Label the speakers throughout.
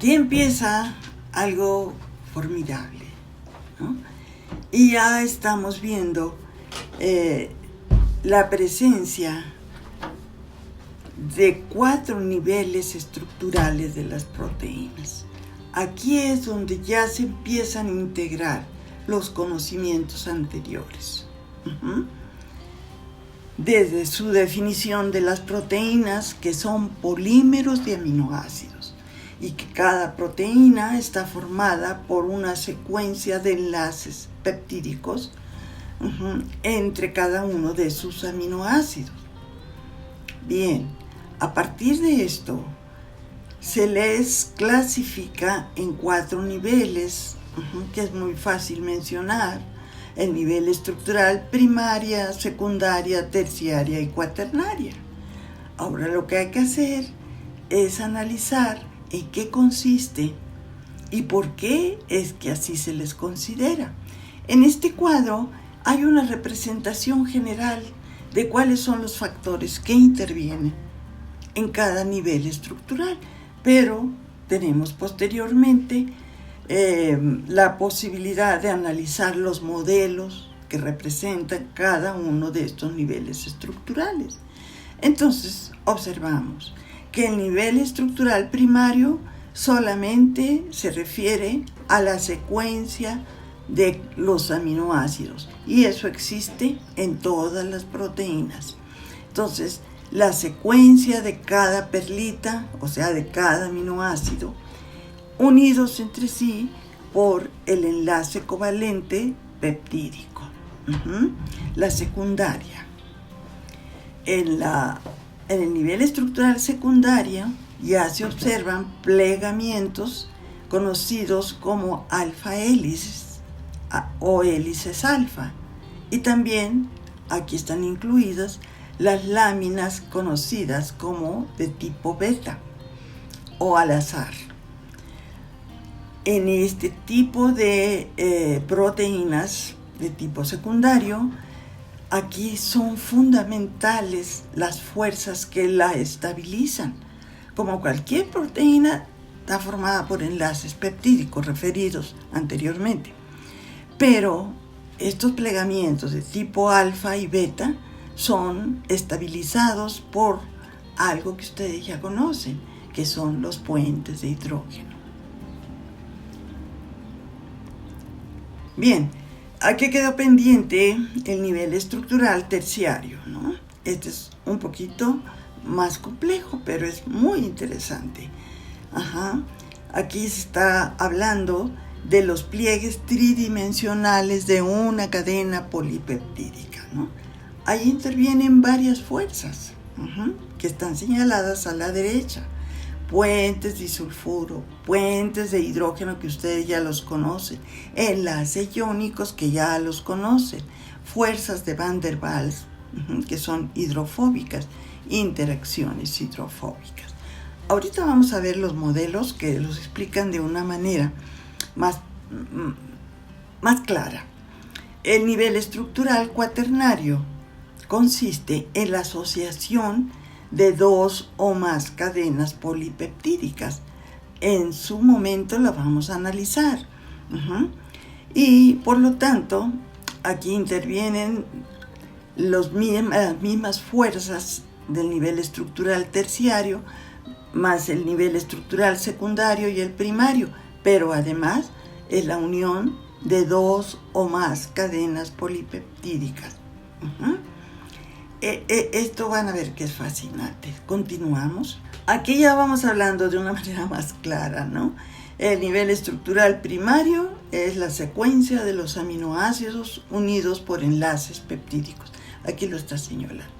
Speaker 1: aquí empieza algo formidable, ¿no? Y ya estamos viendo la presencia de 4 niveles estructurales de las proteínas. Aquí es donde ya se empiezan a integrar los conocimientos anteriores. Desde su definición de las proteínas, que son polímeros de aminoácidos, y que cada proteína está formada por una secuencia de enlaces peptídicos entre cada uno de sus aminoácidos. Bien, a partir de esto, se les clasifica en 4 niveles, que es muy fácil mencionar: el nivel estructural primaria, secundaria, terciaria y cuaternaria. Ahora lo que hay que hacer es analizar en qué consiste y por qué es que así se les considera. En este cuadro hay una representación general de cuáles son los factores que intervienen en cada nivel estructural, pero tenemos posteriormente la posibilidad de analizar los modelos que representan cada uno de estos niveles estructurales. Entonces, observamos que el nivel estructural primario solamente se refiere a la secuencia de los aminoácidos, y eso existe en todas las proteínas. Entonces, la secuencia de cada perlita, o sea, de cada aminoácido, unidos entre sí por el enlace covalente peptídico. La secundaria. En el nivel estructural secundario ya se observan plegamientos conocidos como alfa hélices o hélices alfa, y también aquí están incluidas las láminas conocidas como de tipo beta o al azar. En este tipo de proteínas de tipo secundario, aquí son fundamentales las fuerzas que la estabilizan. Como cualquier proteína, está formada por enlaces peptídicos referidos anteriormente. Pero estos plegamientos de tipo alfa y beta son estabilizados por algo que ustedes ya conocen, que son los puentes de hidrógeno. Bien, aquí quedó pendiente el nivel estructural terciario, ¿no? Este es un poquito más complejo, pero es muy interesante. Aquí se está hablando de los pliegues tridimensionales de una cadena polipeptídica, ¿no? Ahí intervienen varias fuerzas que están señaladas a la derecha: puentes disulfuro, puentes de hidrógeno que ustedes ya los conocen, enlaces iónicos que ya los conocen, fuerzas de Van der Waals que son hidrofóbicas, interacciones hidrofóbicas. Ahorita vamos a ver los modelos que los explican de una manera más clara. El nivel estructural cuaternario consiste en la asociación de 2 o más cadenas polipeptídicas. En su momento la vamos a analizar. Y por lo tanto, aquí intervienen las mismas fuerzas del nivel estructural terciario, más el nivel estructural secundario y el primario, pero además es la unión de 2 o más cadenas polipeptídicas. Esto van a ver que es fascinante. Continuamos. Aquí ya vamos hablando de una manera más clara, ¿no? El nivel estructural primario es la secuencia de los aminoácidos unidos por enlaces peptídicos. Aquí lo está señalando.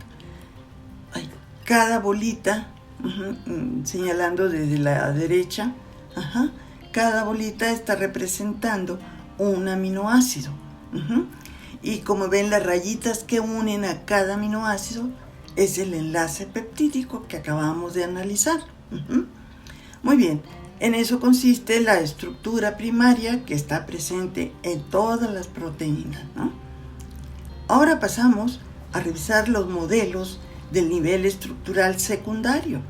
Speaker 1: Cada bolita, señalando desde la derecha, cada bolita está representando un aminoácido. Y como ven, las rayitas que unen a cada aminoácido es el enlace peptídico que acabamos de analizar. Muy bien, en eso consiste la estructura primaria que está presente en todas las proteínas, ¿no? Ahora pasamos a revisar los modelos del nivel estructural secundario.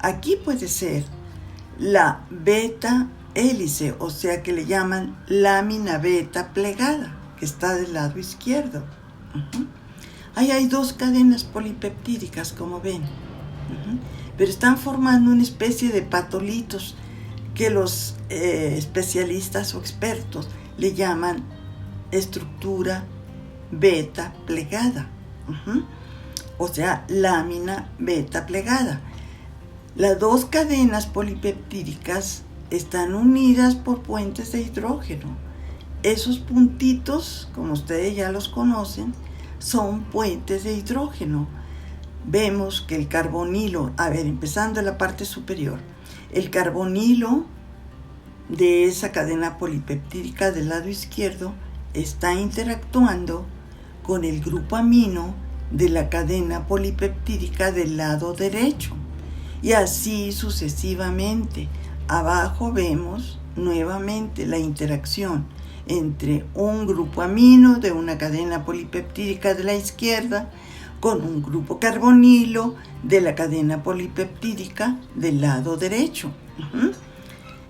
Speaker 1: Aquí puede ser la beta hélice, o sea que le llaman lámina beta plegada, que está del lado izquierdo. Ahí hay dos cadenas polipeptídicas, como ven, pero están formando una especie de patolitos que los especialistas o expertos le llaman estructura beta plegada, o sea, lámina beta plegada. Las dos cadenas polipeptídicas están unidas por puentes de hidrógeno. Esos puntitos, como ustedes ya los conocen, son puentes de hidrógeno. Vemos que el carbonilo, empezando en la parte superior, el carbonilo de esa cadena polipeptídica del lado izquierdo está interactuando con el grupo amino de la cadena polipeptídica del lado derecho, y así sucesivamente. Abajo vemos nuevamente la interacción entre un grupo amino de una cadena polipeptídica de la izquierda con un grupo carbonilo de la cadena polipeptídica del lado derecho.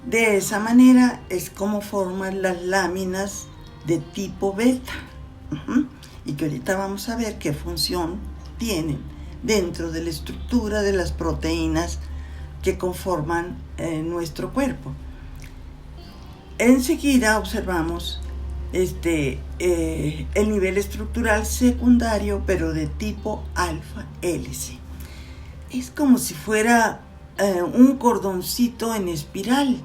Speaker 1: De esa manera es como forman las láminas de tipo beta, y que ahorita vamos a ver qué función tienen dentro de la estructura de las proteínas que conforman nuestro cuerpo. Enseguida observamos el nivel estructural secundario, pero de tipo alfa hélice. Es como si fuera un cordoncito en espiral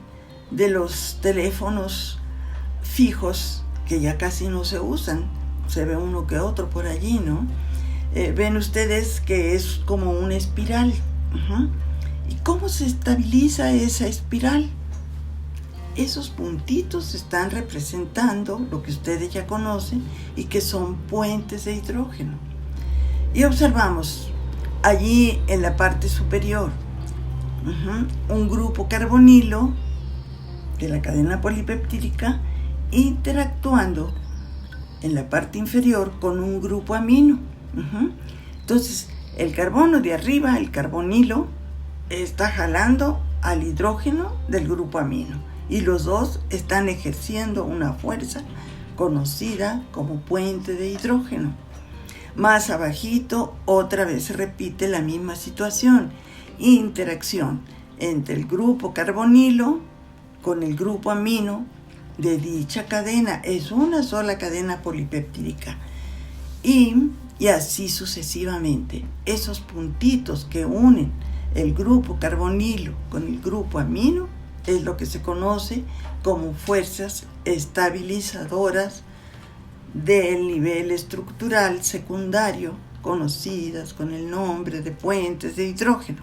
Speaker 1: de los teléfonos fijos que ya casi no se usan. Se ve uno que otro por allí, ¿no? Ven ustedes que es como una espiral. ¿Y cómo se estabiliza esa espiral? Esos puntitos están representando lo que ustedes ya conocen y que son puentes de hidrógeno. Y observamos allí en la parte superior un grupo carbonilo de la cadena polipeptídica interactuando en la parte inferior con un grupo amino. Entonces, el carbono de arriba, el carbonilo, está jalando al hidrógeno del grupo amino, y los dos están ejerciendo una fuerza conocida como puente de hidrógeno. Más abajito, otra vez se repite la misma situación: interacción entre el grupo carbonilo con el grupo amino de dicha cadena. Es una sola cadena polipeptídica. Y así sucesivamente. Esos puntitos que unen el grupo carbonilo con el grupo amino es lo que se conoce como fuerzas estabilizadoras del nivel estructural secundario, conocidas con el nombre de puentes de hidrógeno.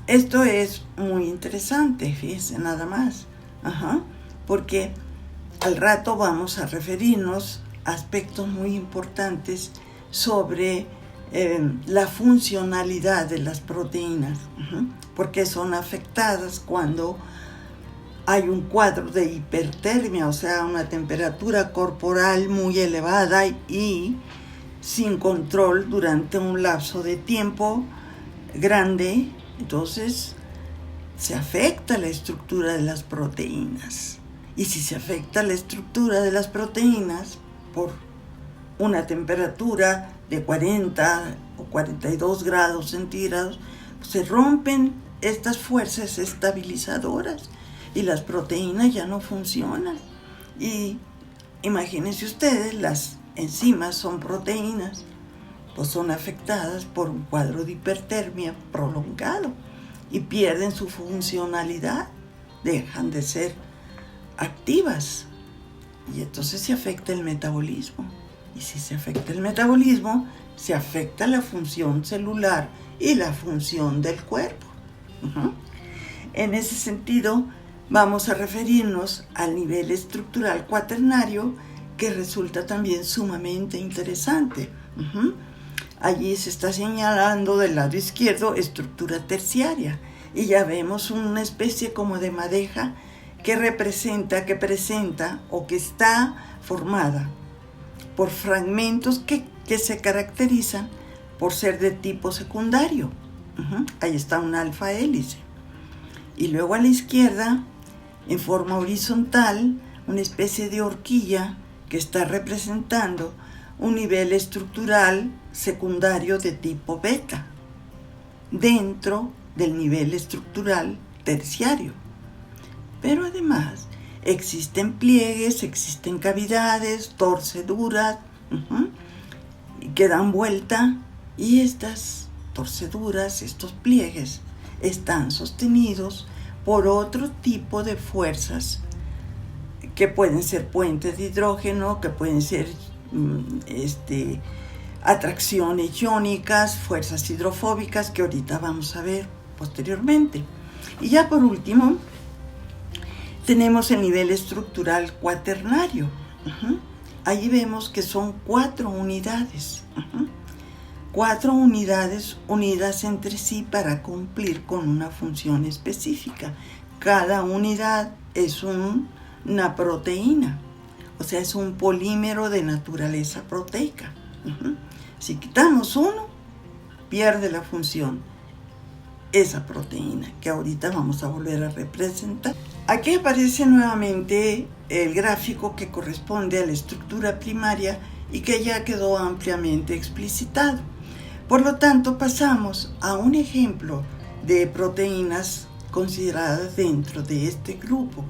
Speaker 1: Esto es muy interesante, fíjense nada más, porque al rato vamos a referirnos a aspectos muy importantes sobre la funcionalidad de las proteínas, porque son afectadas cuando hay un cuadro de hipertermia, o sea, una temperatura corporal muy elevada y sin control durante un lapso de tiempo grande. Entonces se afecta la estructura de las proteínas, y si se afecta la estructura de las proteínas por una temperatura de 40 o 42 grados centígrados, se rompen estas fuerzas estabilizadoras y las proteínas ya no funcionan. Y imagínense ustedes, las enzimas son proteínas, pues son afectadas por un cuadro de hipertermia prolongado y pierden su funcionalidad, dejan de ser activas, y entonces se afecta el metabolismo. Y si se afecta el metabolismo, se afecta la función celular y la función del cuerpo. En ese sentido, vamos a referirnos al nivel estructural cuaternario, que resulta también sumamente interesante. Allí se está señalando del lado izquierdo estructura terciaria, y ya vemos una especie como de madeja que presenta o que está formada por fragmentos que se caracterizan por ser de tipo secundario. Ahí está un alfa hélice. Y luego a la izquierda, en forma horizontal, una especie de horquilla que está representando un nivel estructural secundario de tipo beta, dentro del nivel estructural terciario. Pero además existen pliegues, existen cavidades, torceduras, que dan vuelta, y estas torceduras, estos pliegues, están sostenidos por otro tipo de fuerzas que pueden ser puentes de hidrógeno, que pueden ser atracciones iónicas, fuerzas hidrofóbicas, que ahorita vamos a ver posteriormente. Y ya por último, tenemos el nivel estructural cuaternario. Allí vemos que son 4 unidades. 4 unidades unidas entre sí para cumplir con una función específica. Cada unidad es una proteína, o sea, es un polímero de naturaleza proteica. Si quitamos uno, pierde la función esa proteína, que ahorita vamos a volver a representar. Aquí aparece nuevamente el gráfico que corresponde a la estructura primaria y que ya quedó ampliamente explicitado. Por lo tanto, pasamos a un ejemplo de proteínas consideradas dentro de este grupo.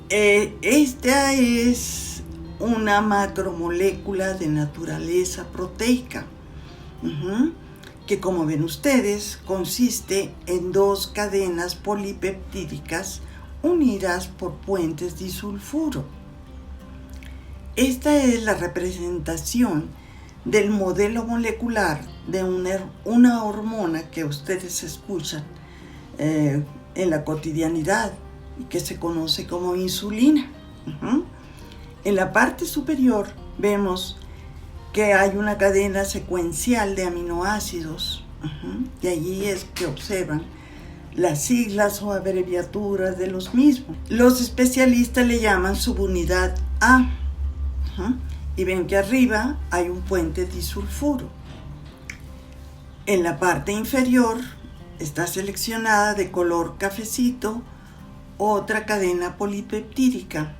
Speaker 1: Esta es una macromolécula de naturaleza proteica, que, como ven ustedes, consiste en 2 cadenas polipeptídicas unidas por puentes disulfuro. Esta es la representación del modelo molecular de una hormona que ustedes escuchan en la cotidianidad y que se conoce como insulina. En la parte superior vemos que hay una cadena secuencial de aminoácidos, y allí es que observan las siglas o abreviaturas de los mismos. Los especialistas le llaman subunidad A, y ven que arriba hay un puente disulfuro. En la parte inferior está seleccionada de color cafecito otra cadena polipeptídica.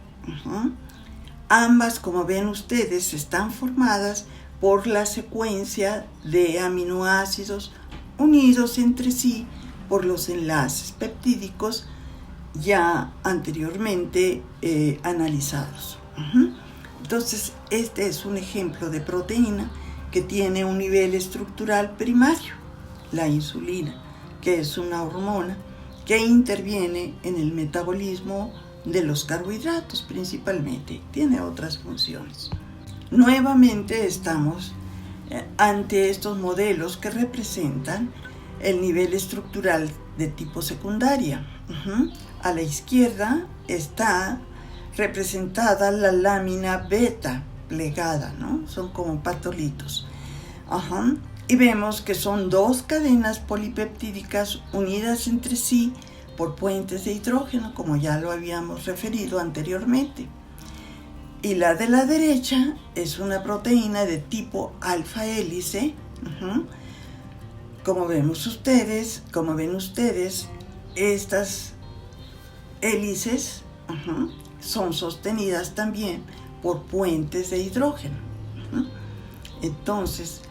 Speaker 1: Ambas, como ven ustedes, están formadas por la secuencia de aminoácidos unidos entre sí por los enlaces peptídicos ya anteriormente analizados. Entonces, este es un ejemplo de proteína que tiene un nivel estructural primario, la insulina, que es una hormona que interviene en el metabolismo de los carbohidratos principalmente, tiene otras funciones. Nuevamente estamos ante estos modelos que representan el nivel estructural de tipo secundaria. A la izquierda está representada la lámina beta plegada, ¿no? Son como patolitos. Y vemos que son 2 cadenas polipeptídicas unidas entre sí por puentes de hidrógeno, como ya lo habíamos referido anteriormente. Y la de la derecha es una proteína de tipo alfa hélice. Como ven ustedes, estas hélices son sostenidas también por puentes de hidrógeno. Entonces,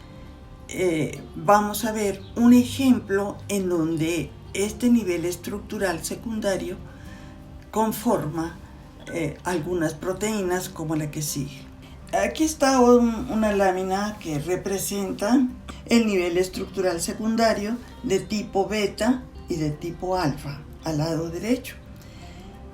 Speaker 1: vamos a ver un ejemplo en donde este nivel estructural secundario conforma algunas proteínas como la que sigue. Aquí está una lámina que representa el nivel estructural secundario de tipo beta y de tipo alfa al lado derecho.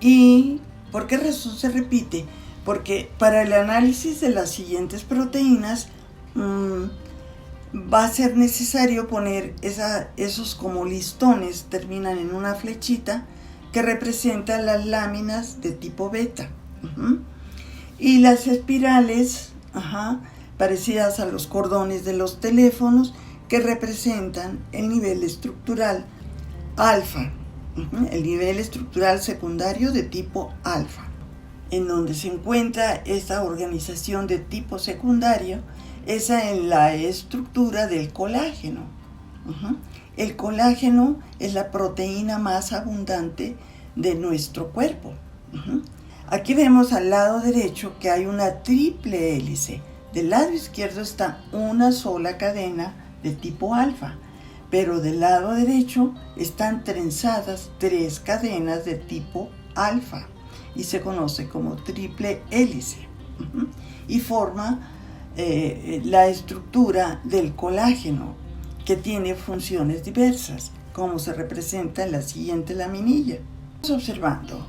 Speaker 1: ¿Y por qué razón se repite? Porque para el análisis de las siguientes proteínas va a ser necesario poner esos como listones, terminan en una flechita que representan las láminas de tipo beta. Y las espirales, parecidas a los cordones de los teléfonos, que representan el nivel estructural alfa, el nivel estructural secundario de tipo alfa. En donde se encuentra esta organización de tipo secundario, esa en la estructura del colágeno. El colágeno es la proteína más abundante de nuestro cuerpo. Aquí vemos al lado derecho que hay una triple hélice. Del lado izquierdo está una sola cadena de tipo alfa, pero del lado derecho están trenzadas 3 cadenas de tipo alfa y se conoce como triple hélice. Y forma la estructura del colágeno, que tiene funciones diversas, como se representa en la siguiente laminilla. Estamos observando,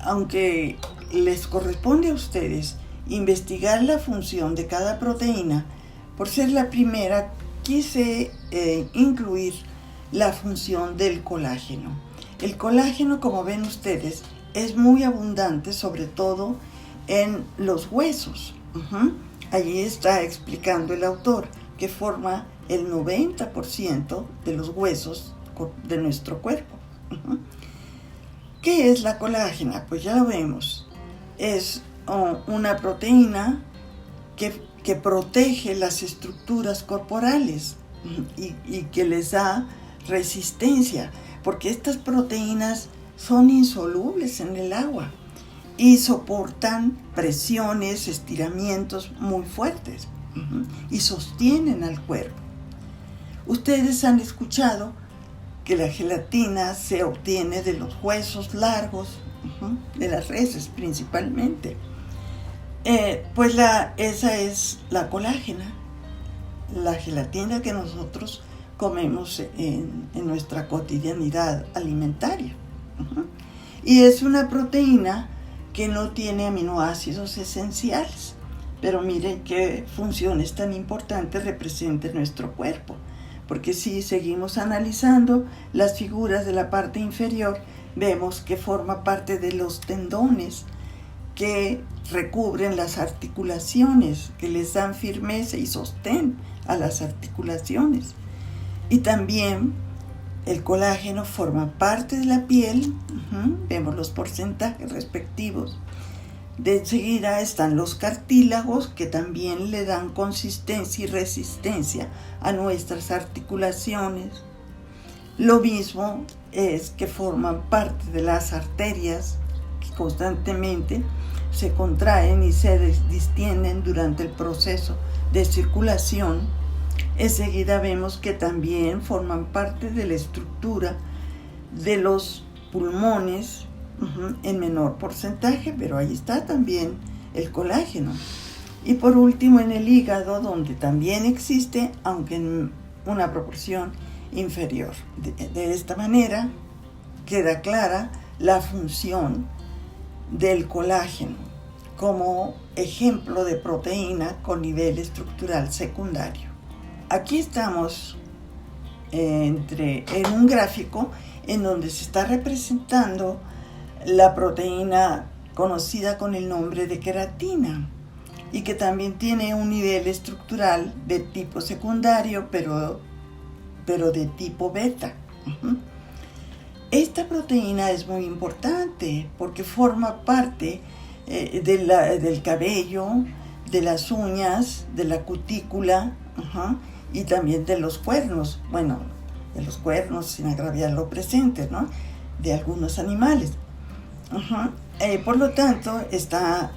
Speaker 1: aunque les corresponde a ustedes investigar la función de cada proteína, por ser la primera quise incluir la función del colágeno. El colágeno, como ven ustedes, es muy abundante, sobre todo en los huesos. Allí está explicando el autor que forma el 90% de los huesos de nuestro cuerpo. ¿Qué es la colágena? Pues ya lo vemos. Es una proteína que protege las estructuras corporales y que les da resistencia, porque estas proteínas son insolubles en el agua y soportan presiones, estiramientos muy fuertes y sostienen al cuerpo. Ustedes han escuchado que la gelatina se obtiene de los huesos largos, de las reses principalmente. Pues esa es la colágena, la gelatina que nosotros comemos en nuestra cotidianidad alimentaria. Y es una proteína que no tiene aminoácidos esenciales, pero miren qué funciones tan importantes representa en nuestro cuerpo, porque si seguimos analizando las figuras de la parte inferior, vemos que forma parte de los tendones que recubren las articulaciones, que les dan firmeza y sostén a las articulaciones. Y también el colágeno forma parte de la piel, vemos los porcentajes respectivos. De enseguida están los cartílagos, que también le dan consistencia y resistencia a nuestras articulaciones. Lo mismo es que forman parte de las arterias, que constantemente se contraen y se distienden durante el proceso de circulación. Enseguida vemos que también forman parte de la estructura de los pulmones, en menor porcentaje, pero ahí está también el colágeno. Y por último en el hígado, donde también existe, aunque en una proporción inferior. De esta manera queda clara la función del colágeno como ejemplo de proteína con nivel estructural secundario. Aquí estamos en un gráfico en donde se está representando la proteína conocida con el nombre de queratina y que también tiene un nivel estructural de tipo secundario, pero de tipo beta. Esta proteína es muy importante porque forma parte del cabello, de las uñas, de la cutícula, y también de los cuernos, de los cuernos sin agraviar lo presente, ¿no? De algunos animales. Por lo tanto, está,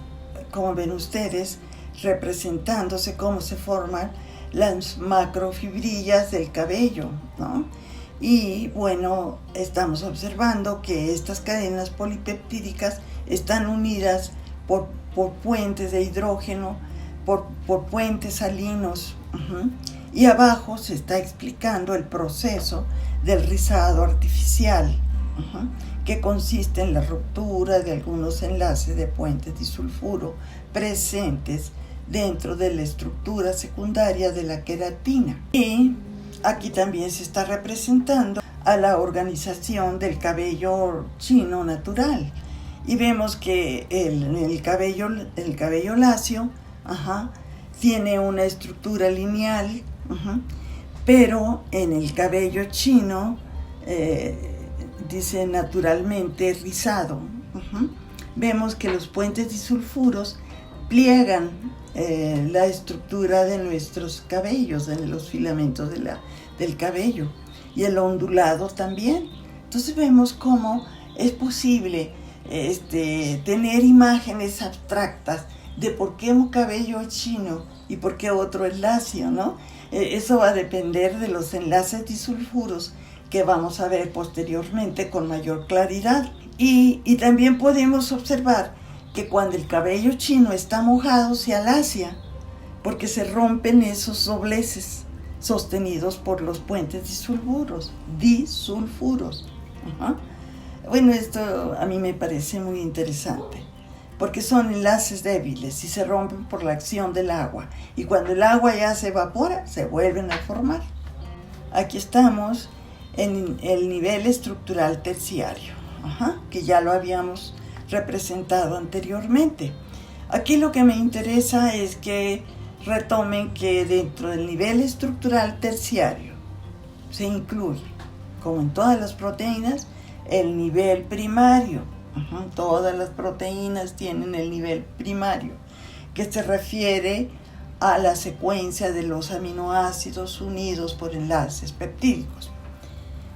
Speaker 1: como ven ustedes, representándose cómo se forman las macrofibrillas del cabello, ¿no? Y bueno, estamos observando que estas cadenas polipeptídicas están unidas por puentes de hidrógeno, por puentes salinos. Y abajo se está explicando el proceso del rizado artificial, que consiste en la ruptura de algunos enlaces de puentes disulfuro presentes dentro de la estructura secundaria de la queratina. Y aquí también se está representando a la organización del cabello chino natural. Y vemos que el cabello lacio tiene una estructura lineal, pero en el cabello chino dice naturalmente rizado. Vemos que los puentes disulfuros pliegan la estructura de nuestros cabellos, de los filamentos de del cabello y el ondulado también. Entonces vemos cómo es posible tener imágenes abstractas de por qué un cabello es chino y por qué otro es lacio, ¿no? Eso va a depender de los enlaces disulfuros que vamos a ver posteriormente con mayor claridad. Y también podemos observar que cuando el cabello chino está mojado se alacia, porque se rompen esos dobleces sostenidos por los puentes disulfuros. Ajá. Bueno, esto a mí me parece muy interesante, porque son enlaces débiles y se rompen por la acción del agua. Y cuando el agua ya se evapora, se vuelven a formar. Aquí estamos en el nivel estructural terciario, que ya lo habíamos representado anteriormente. Aquí lo que me interesa es que retomen que dentro del nivel estructural terciario se incluye, como en todas las proteínas, el nivel primario. Todas las proteínas tienen el nivel primario, que se refiere a la secuencia de los aminoácidos unidos por enlaces peptídicos.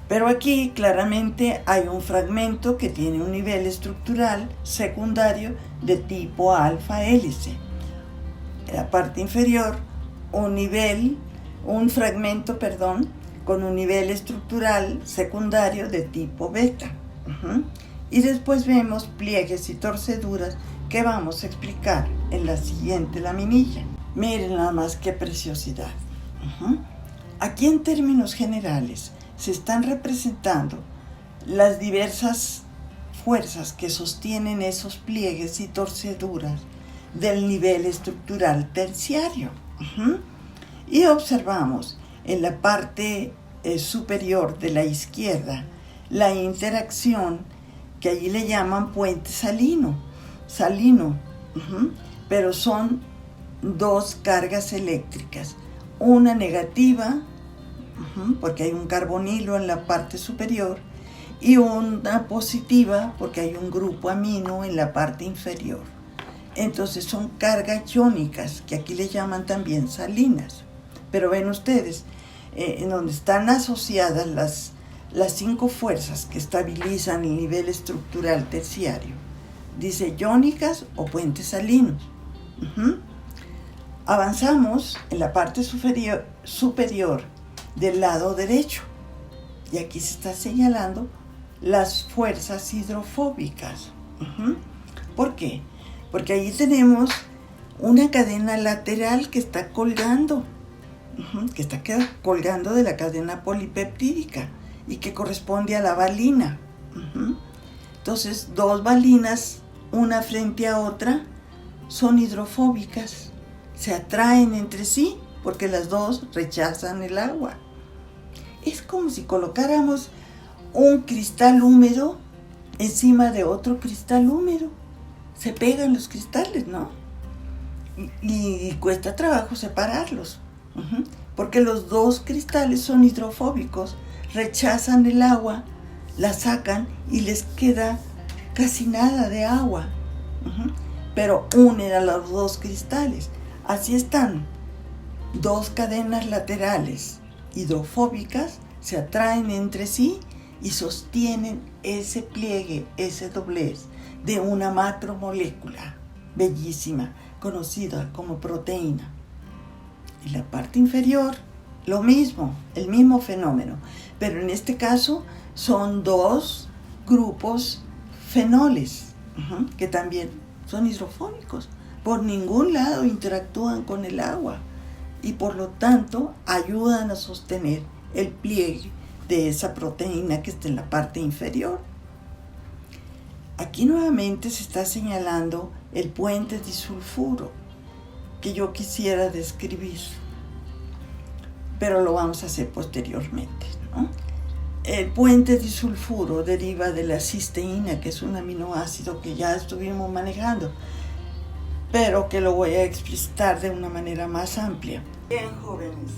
Speaker 1: Pero aquí claramente hay un fragmento que tiene un nivel estructural secundario de tipo alfa hélice. En la parte inferior, un fragmento con un nivel estructural secundario de tipo beta. Y después vemos pliegues y torceduras que vamos a explicar en la siguiente laminilla. Miren nada más qué preciosidad. Aquí en términos generales se están representando las diversas fuerzas que sostienen esos pliegues y torceduras del nivel estructural terciario. Y observamos en la parte superior de la izquierda la interacción que allí le llaman puente salino, pero son dos cargas eléctricas, una negativa, porque hay un carbonilo en la parte superior, y una positiva, porque hay un grupo amino en la parte inferior. Entonces son cargas iónicas, que aquí le llaman también salinas. Pero ven ustedes, en donde están asociadas las 5 fuerzas que estabilizan el nivel estructural terciario. Dice iónicas o puentes salinos. Avanzamos en la parte superior del lado derecho. Y aquí se está señalando las fuerzas hidrofóbicas. ¿Por qué? Porque ahí tenemos una cadena lateral que está colgando, colgando de la cadena polipeptídica y que corresponde a la valina. Entonces, 2 valinas, una frente a otra, son hidrofóbicas. Se atraen entre sí porque las dos rechazan el agua. Es como si colocáramos un cristal húmedo encima de otro cristal húmedo. Se pegan los cristales, ¿no? Y cuesta trabajo separarlos, porque los 2 cristales son hidrofóbicos, rechazan el agua, la sacan y les queda casi nada de agua, pero unen a los 2 cristales. Así están 2 cadenas laterales hidrofóbicas, se atraen entre sí y sostienen ese pliegue, ese doblez de una macromolécula bellísima, conocida como proteína. En la parte inferior, lo mismo, el mismo fenómeno, pero en este caso son 2 grupos fenoles, que también son hidrofóbicos. Por ningún lado interactúan con el agua y por lo tanto ayudan a sostener el pliegue de esa proteína que está en la parte inferior. Aquí nuevamente se está señalando el puente disulfuro que yo quisiera describir, pero lo vamos a hacer posteriormente, ¿no? El puente disulfuro deriva de la cisteína, que es un aminoácido que ya estuvimos manejando, pero que lo voy a explicitar de una manera más amplia. Bien, jóvenes,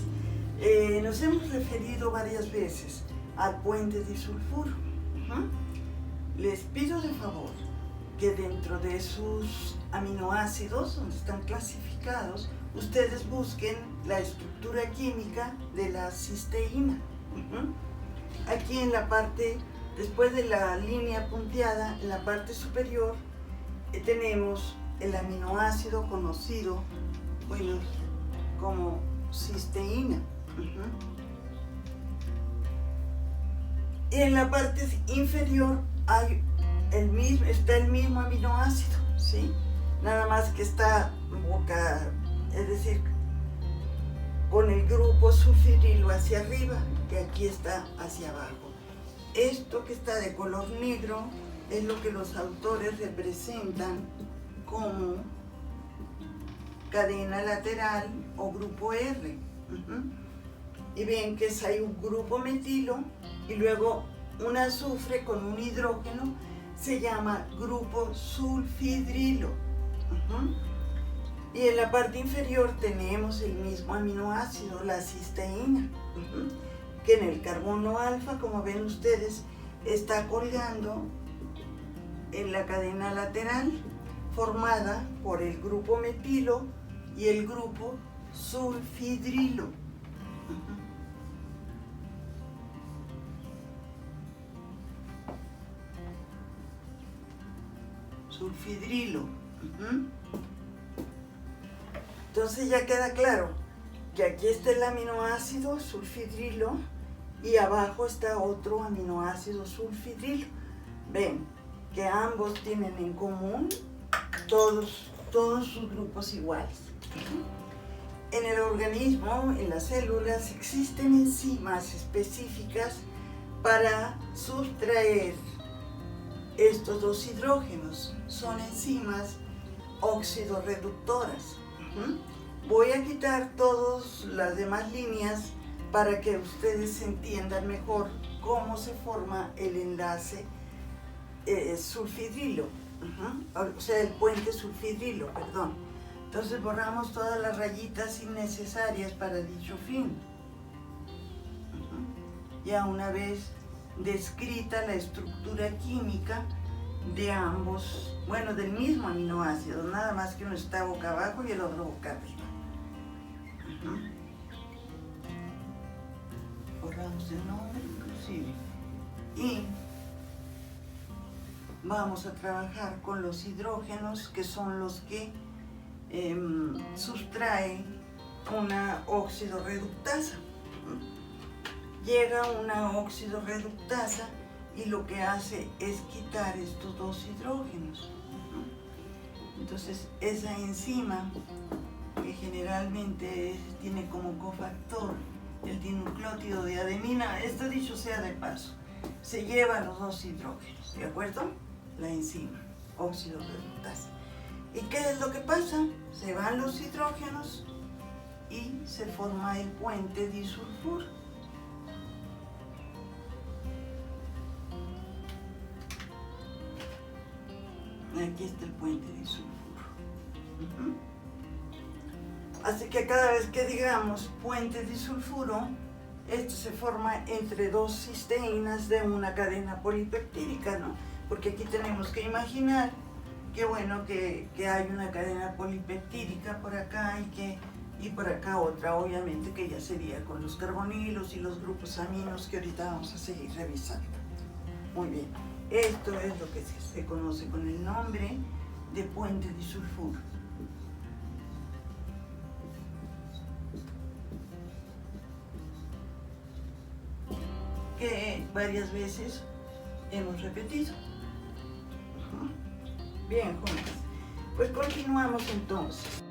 Speaker 1: nos hemos referido varias veces al puente disulfuro. Les pido de favor que dentro de sus aminoácidos, donde están clasificados, ustedes busquen la estructura química de la cisteína. Aquí en la parte, después de la línea punteada, en la parte superior, tenemos el aminoácido conocido, bueno, como cisteína. Y en la parte inferior hay está el mismo aminoácido, ¿sí? Nada más que está es decir, con el grupo sulfidrilo hacia arriba, que aquí está hacia abajo. Esto que está de color negro es lo que los autores representan como cadena lateral o grupo R. Y ven que hay un grupo metilo y luego un azufre con un hidrógeno, se llama grupo sulfidrilo. Y en la parte inferior tenemos el mismo aminoácido, la cisteína, que en el carbono alfa, como ven ustedes, está colgando en la cadena lateral formada por el grupo metilo y el grupo sulfidrilo. Sulfidrilo. Entonces ya queda claro que aquí está el aminoácido sulfidrilo y abajo está otro aminoácido sulfidrilo. Ven que ambos tienen en común todos sus grupos iguales. En el organismo, en las células, existen enzimas específicas para sustraer estos dos hidrógenos. Son enzimas oxidorreductoras. Voy a quitar todas las demás líneas para que ustedes entiendan mejor cómo se forma el enlace sulfidrilo, o sea, el puente sulfidrilo, perdón. Entonces borramos todas las rayitas innecesarias para dicho fin. Ya una vez descrita la estructura química de ambos, bueno, del mismo aminoácido, nada más que uno está boca abajo y el otro boca arriba. Borramos el nombre inclusive. Y vamos a trabajar con los hidrógenos, que son los que sustraen una óxido-reductasa. Llega una óxido-reductasa y lo que hace es quitar estos dos hidrógenos. Entonces esa enzima, que generalmente tiene como cofactor el dinucleótido de adenina, esto dicho sea de paso, se lleva los dos hidrógenos, ¿de acuerdo? La enzima óxido-reductasa. ¿Y qué es lo que pasa? Se van los hidrógenos y se forma el puente disulfuro. Aquí está el puente disulfuro. Así que cada vez que digamos puente disulfuro, esto se forma entre dos cisteínas de una cadena polipeptídica, ¿no? Porque aquí tenemos que imaginar que, bueno, que hay una cadena polipeptídica por acá y por acá otra, obviamente, que ya sería con los carbonilos y los grupos aminos que ahorita vamos a seguir revisando. Muy bien, esto es lo que se conoce con el nombre de puente disulfuro. Que varias veces hemos repetido. Bien, jóvenes, pues continuamos entonces.